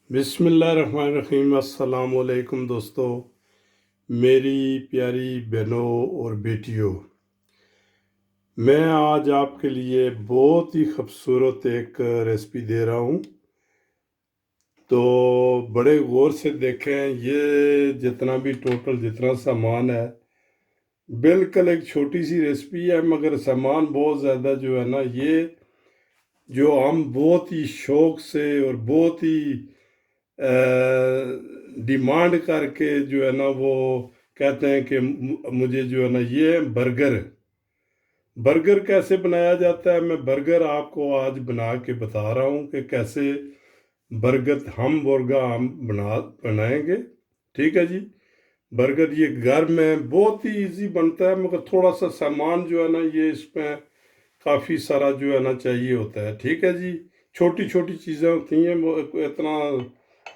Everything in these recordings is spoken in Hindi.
बिस्मिल्लाहिर्रहमानिर्रहीम। अस्सलाम वालेकुम दोस्तों, मेरी प्यारी बहनों और बेटियों। मैं आज आपके लिए बहुत ही खूबसूरत एक रेसिपी दे रहा हूँ। तो बड़े गौर से देखें, ये जितना भी टोटल जितना सामान है, बिल्कुल एक छोटी सी रेसिपी है, मगर सामान बहुत ज़्यादा जो है ना, ये जो हम बहुत ही शौक से और बहुत ही डिमांड करके जो है ना, वो कहते हैं कि मुझे जो है ना, ये बर्गर बर्गर कैसे बनाया जाता है। मैं बर्गर आपको आज बना के बता रहा हूँ कि कैसे बर्गर हम बनाएंगे। ठीक है जी। बर्गर ये घर में बहुत ही इजी बनता है, मगर थोड़ा सा सामान जो है ना, ये इसमें काफ़ी सारा जो है ना चाहिए होता है। ठीक है जी। छोटी छोटी चीज़ें होती हैं, वो इतना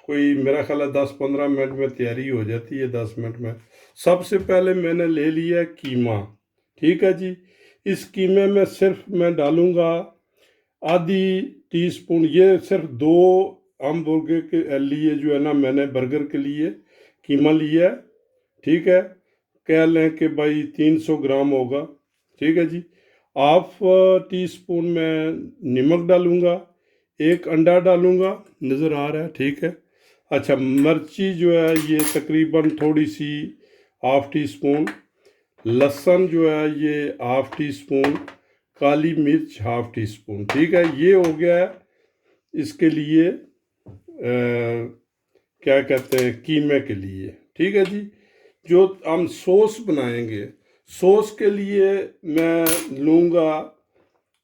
कोई मेरा ख्याल है 10-15 मिनट में तैयारी हो जाती है, 10 मिनट में। सबसे पहले मैंने ले लिया कीमा। ठीक है जी। इस कीमे में सिर्फ मैं डालूंगा आधी टीस्पून, ये सिर्फ दो आम मुर्गे के लिए जो है ना, मैंने बर्गर के लिए कीमा लिया है। ठीक है। कह लें कि भाई 300 ग्राम होगा। ठीक है जी। हाफ टी स्पून में नमक डालूंगा, एक अंडा डालूंगा, नज़र आ रहा है। ठीक है। अच्छा, मिर्ची जो है ये तकरीबन थोड़ी सी, हाफ टी स्पून। लहसुन जो है ये हाफ टी स्पून। काली मिर्च हाफ टी स्पून। ठीक है, ये हो गया है इसके लिए क्या कहते हैं, कीमे के लिए। ठीक है जी। जो हम सॉस बनाएंगे, सॉस के लिए मैं लूँगा,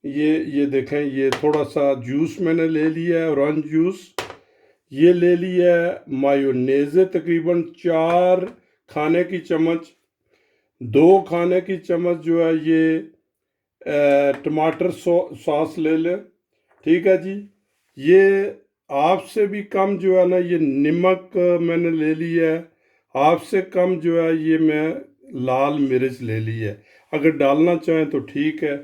ये देखें, ये थोड़ा सा जूस मैंने ले लिया है, ऑरेंज जूस। ये ले लिया है मायोनेज़, तकरीबन 4 खाने की चम्मच। 2 खाने की चम्मच जो है ये टमाटर सॉस ले लें। ठीक है जी। ये आपसे भी कम जो है ना, ये नमक मैंने ले लिया है। आपसे कम जो है ये मैं लाल मिर्च ले ली है, अगर डालना चाहें तो ठीक है।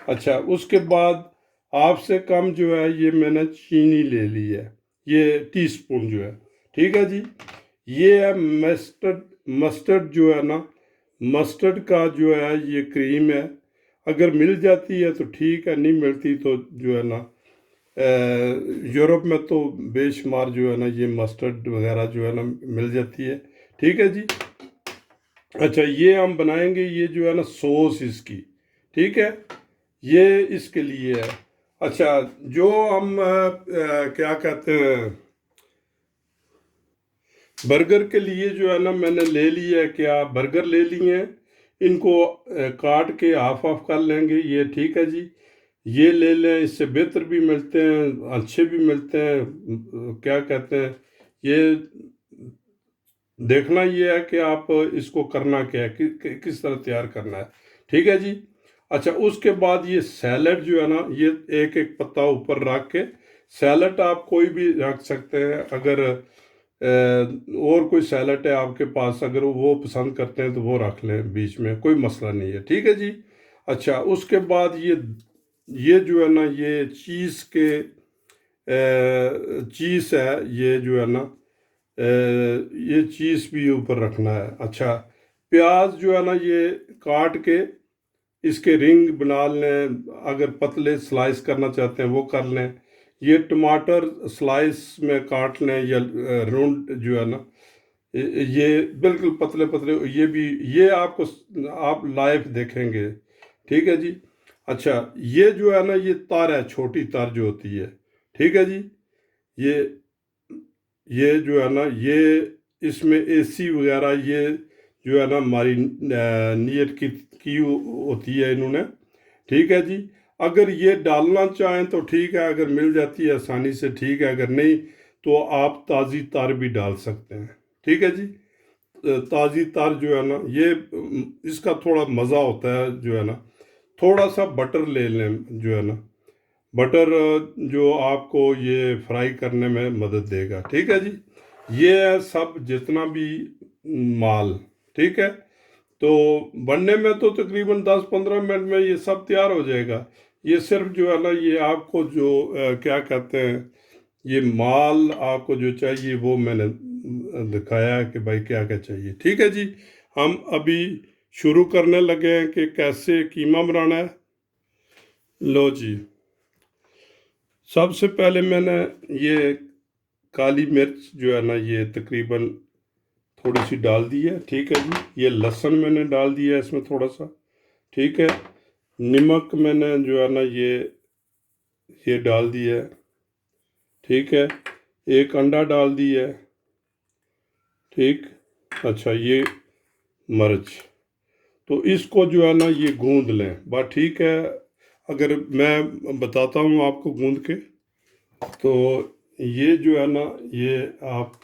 अच्छा, उसके बाद आपसे कम जो है ये मैंने चीनी ले ली है, ये टीस्पून जो है। ठीक है जी। ये है मस्टर्ड। मस्टर्ड जो है ना, मस्टर्ड का जो है ये क्रीम है। अगर मिल जाती है तो ठीक है, नहीं मिलती तो जो है ना, यूरोप में तो बेशुमार जो है ना, ये मस्टर्ड वगैरह जो है ना मिल जाती है। ठीक है जी। अच्छा, ये हम बनाएंगे, ये जो है ना सॉस इसकी। ठीक है, ये इसके लिए है। अच्छा, जो हम क्या कहते हैं, बर्गर के लिए जो है ना, मैंने ले लिया है, क्या बर्गर ले लिए हैं, इनको काट के हाफ हाफ कर लेंगे ये। ठीक है जी। ये ले लें, इससे बेहतर भी मिलते हैं, अच्छे भी मिलते हैं। क्या कहते हैं, ये देखना ये है कि आप इसको करना क्या है, किस तरह तैयार करना है। ठीक है जी। अच्छा, उसके बाद ये सैलड जो है ना, ये एक एक पत्ता ऊपर रख के, सैलड आप कोई भी रख सकते हैं। अगर और कोई सैलड है आपके पास, अगर वो पसंद करते हैं तो वो रख लें बीच में, कोई मसला नहीं है। ठीक है जी। अच्छा, उसके बाद ये जो है ना, ये चीज़ है, ये जो है ना, ये चीज़ भी ऊपर रखना है। अच्छा, प्याज जो है ना, ये काट के इसके रिंग बना लें, अगर पतले स्लाइस करना चाहते हैं वो कर लें। ये टमाटर स्लाइस में काट लें, या राउंड जो है ना, ये बिल्कुल पतले पतले, ये भी, ये आपको आप लाइव देखेंगे। ठीक है जी। अच्छा, ये जो है ना, ये तार है, छोटी तार जो होती है। ठीक है जी। ये ये जो है ना, ये इसमें एसी वगैरह ये जो है ना, हमारी नियत की होती है इन्होंने। ठीक है जी। अगर ये डालना चाहें तो ठीक है, अगर मिल जाती है आसानी से ठीक है, अगर नहीं तो आप ताज़ी तार भी डाल सकते हैं। ठीक है जी। ताज़ी तार जो है ना, ये इसका थोड़ा मज़ा होता है जो है ना। थोड़ा सा बटर ले लें जो है ना, बटर जो आपको ये फ्राई करने में मदद देगा। ठीक है जी। ये है सब जितना भी माल। ठीक है। तो बनने में तो तकरीबन 10-15 मिनट में ये सब तैयार हो जाएगा। ये सिर्फ जो है ना, ये आपको जो क्या कहते हैं, ये माल आपको जो चाहिए वो मैंने दिखाया कि भाई क्या क्या चाहिए। ठीक है जी, हम अभी शुरू करने लगे हैं कि कैसे कीमा बनाना है। लो जी, सबसे पहले मैंने ये काली मिर्च जो है ना ये तकरीबन थोड़ी सी डाल दी है। ठीक है जी, ये लहसुन मैंने डाल दिया है इसमें थोड़ा सा। ठीक है, नमक मैंने जो है ना ये डाल दिया है। ठीक है, एक अंडा डाल दिया है। ठीक, अच्छा ये मिर्च, तो इसको जो है ना ये गूंद लें बस। ठीक है, अगर मैं बताता हूँ आपको गूंद के, तो ये जो है ना ये आप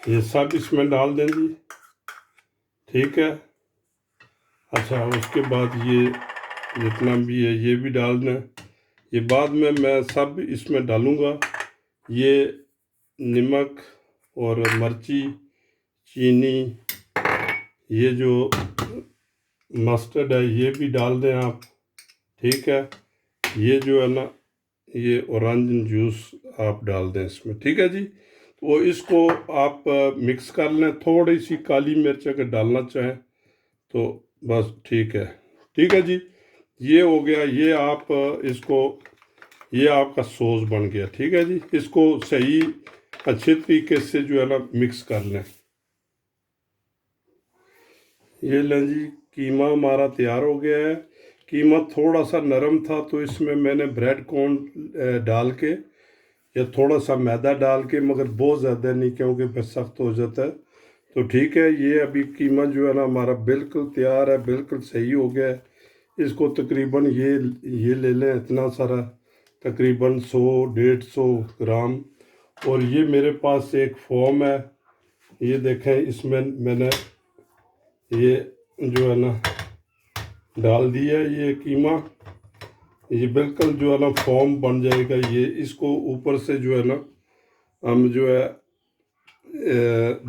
ये सब इसमें डाल दें जी। ठीक है, अच्छा उसके बाद ये जितना भी है ये भी डाल दें। ये बाद में मैं सब इसमें डालूँगा। ये नमक और मिर्ची, चीनी, ये जो मस्टर्ड है ये भी डाल दें आप। ठीक है, ये जो है ना ये ऑरेंज जूस आप डाल दें इसमें। ठीक है जी, तो इसको आप मिक्स कर लें। थोड़ी सी काली मिर्च अगर डालना चाहें तो बस। ठीक है, ठीक है जी, ये हो गया। ये आप इसको, ये आपका सॉस बन गया। ठीक है जी, इसको सही अच्छे तरीके से जो है ना मिक्स कर लें। ये लें जी, कीमा हमारा तैयार हो गया है। कीमा थोड़ा सा नरम था तो इसमें मैंने ब्रेड कॉर्न डाल के या थोड़ा सा मैदा डाल के, मगर बहुत ज़्यादा नहीं क्योंकि फिर सख्त हो जाता है। तो ठीक है, ये अभी कीमा जो है ना हमारा बिल्कुल तैयार है, बिल्कुल सही हो गया है। इसको तकरीबन ये ले लें इतना सारा, तकरीबन 100-150 ग्राम। और ये मेरे पास एक फॉर्म है, ये देखें इसमें मैंने ये जो है ना डाल दिया ये कीमा। ये बिल्कुल जो है ना फॉर्म बन जाएगा। ये इसको ऊपर से जो है ना हम जो है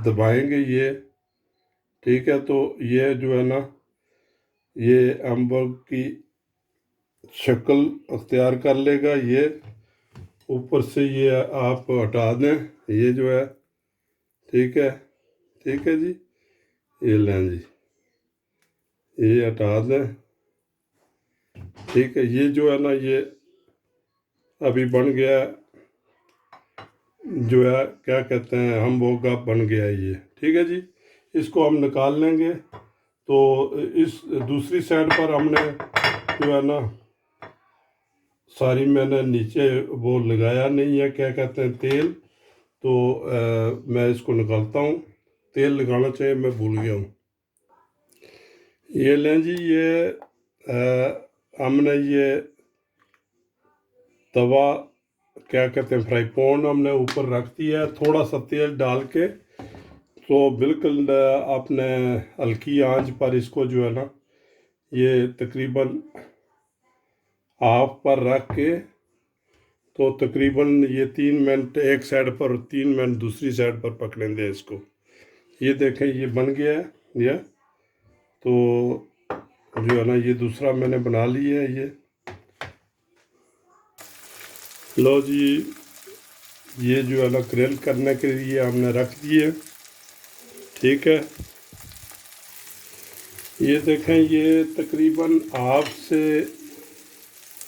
दबाएंगे ये। ठीक है, तो ये जो है ना ये अम्बर की शक्ल अख्तियार कर लेगा। ये ऊपर से ये आप हटा दें, ये जो है। ठीक है, ठीक है जी, ये लें जी, ये हटा दें। ठीक है, ये जो है ना ये अभी बन गया, जो है क्या कहते हैं हम वो का बन गया ये। ठीक है जी, इसको हम निकाल लेंगे। तो इस दूसरी साइड पर हमने जो है ना सारी मैंने नीचे वो लगाया नहीं है, क्या कहते हैं तेल। तो मैं इसको निकालता हूँ। तेल लगाना चाहिए, मैं भूल गया हूँ। ये लें जी, ये हमने ये तवा क्या कहते हैं फ्राई पैन हमने ऊपर रख दिया है, थोड़ा सा तेल डाल के। तो बिल्कुल आपने हल्की आंच पर इसको जो है ना ये तकरीबन हाफ पर रख के, तो तकरीबन ये 3 मिनट एक साइड पर और 3 मिनट दूसरी साइड पर पकड़ें दें इसको। ये देखें ये बन गया है ये। तो जो है ना ये दूसरा मैंने बना लिया है ये। लो जी, ये जो है ना ग्रिल करने के लिए हमने रख दिए। ठीक है, ये देखें ये तकरीबन हाफ से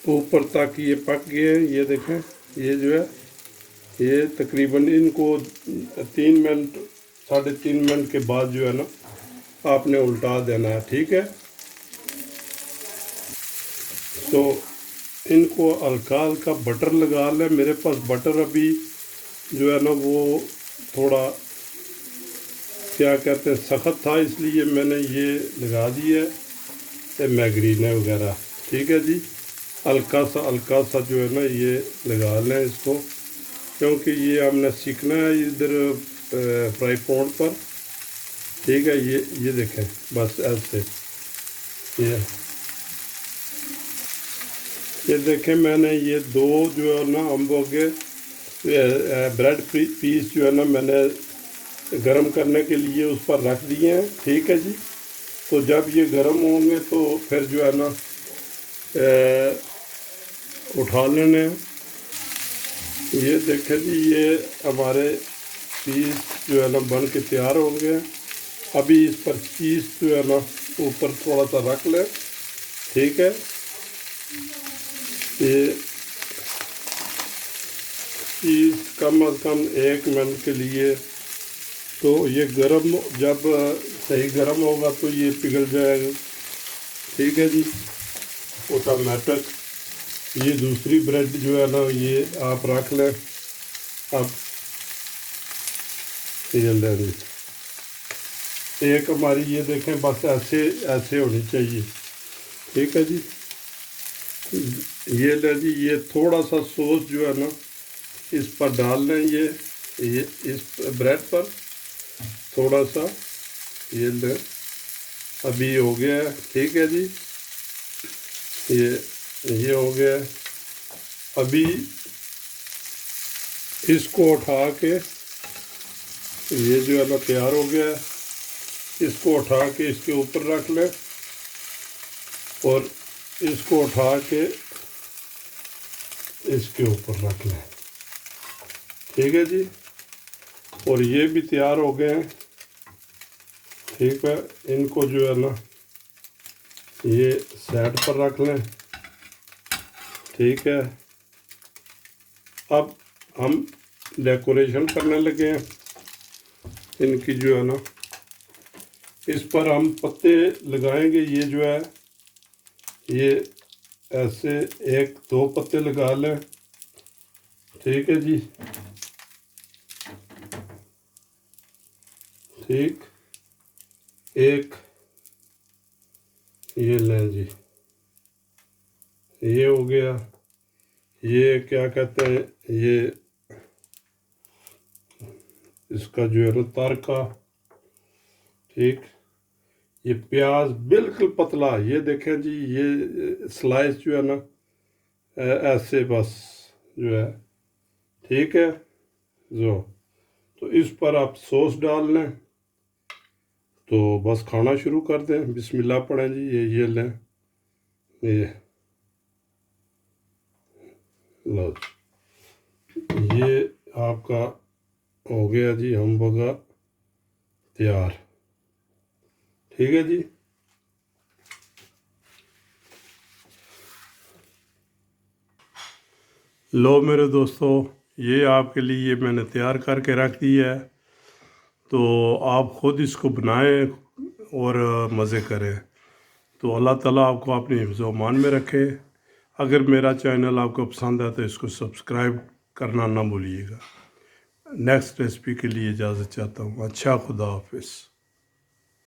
ऊपर तक ये पक गए। ये देखें ये जो है ये तकरीबन इनको 3 मिनट 3.5 मिनट के बाद जो है ना आपने उल्टा देना है। ठीक है, तो इनको हल्का हल्का बटर लगा लें। मेरे पास बटर अभी जो है ना वो थोड़ा क्या कहते हैं सख्त था, इसलिए मैंने ये लगा दी है मैगरीन वगैरह। ठीक है जी, हल्का सा जो है ना ये लगा लें इसको, क्योंकि ये हमने सीखना है इधर फ्राई पैन पर। ठीक है, ये देखें बस ऐसे। ये देखें मैंने ये दो जो है ना अम्बों के ब्रेड पीस जो है ना मैंने गरम करने के लिए उस पर रख दिए हैं। ठीक है जी, तो जब ये गरम होंगे तो फिर जो है ना उठा लेने। ये देखें जी, ये हमारे पीस जो है ना बन के तैयार हो गए। अभी इस पर चीज़ जो है ना ऊपर थोड़ा सा रख लें, ठीक है। ये चीज़ कम अज़ कम 1 मिनट के लिए, तो ये गरम, जब सही गरम होगा तो ये पिघल जाएगा, ठीक है जी, ऑटोमेटिक। ये दूसरी ब्रेड जो है ना ये आप रख लें। अब ये लें, एक हमारी ये देखें बस ऐसे ऐसे होनी चाहिए, ठीक है जी। ये ले जी, ये थोड़ा सा सॉस जो है ना इस पर डाल लें, ये इस ब्रेड पर थोड़ा सा ये लें। अभी हो गया है, ठीक है जी, ये हो गया है। अभी इसको उठा के, ये जो है ना तैयार हो गया है, इसको उठा के इसके ऊपर रख लें और इसको उठा के इसके ऊपर रख लें, ठीक है जी। और ये भी तैयार हो गए हैं, ठीक है। इनको जो है ना ये साइड पर रख लें, ठीक है। अब हम डेकोरेशन करने लगे हैं इनकी, जो है ना इस पर हम पत्ते लगाएंगे। ये जो है ये ऐसे 1-2 पत्ते लगा लें, ठीक है जी, ठीक। एक ये लें जी, ये हो गया। ये क्या कहते हैं, ये इसका जो है ना तड़का, ठीक। ये प्याज बिल्कुल पतला, ये देखें जी, ये स्लाइस जो है ना ऐसे बस जो है, ठीक है जो। तो इस पर आप सॉस डाल लें, तो बस खाना शुरू कर दें। बिस्मिल्लाह पढ़ें जी। ये लें, ये लो, ये आपका हो गया जी हमबर्गर तैयार, ठीक है जी। लो मेरे दोस्तों, ये आपके लिए मैंने तैयार करके रख दिया है, तो आप ख़ुद इसको बनाएं और मज़े करें। तो अल्लाह ताला आपको अपने हिफ्ज़ व अमान में रखे। अगर मेरा चैनल आपको पसंद है तो इसको सब्सक्राइब करना ना भूलिएगा। नेक्स्ट रेसिपी के लिए इजाज़त चाहता हूँ। अच्छा, खुदा हाफिज़।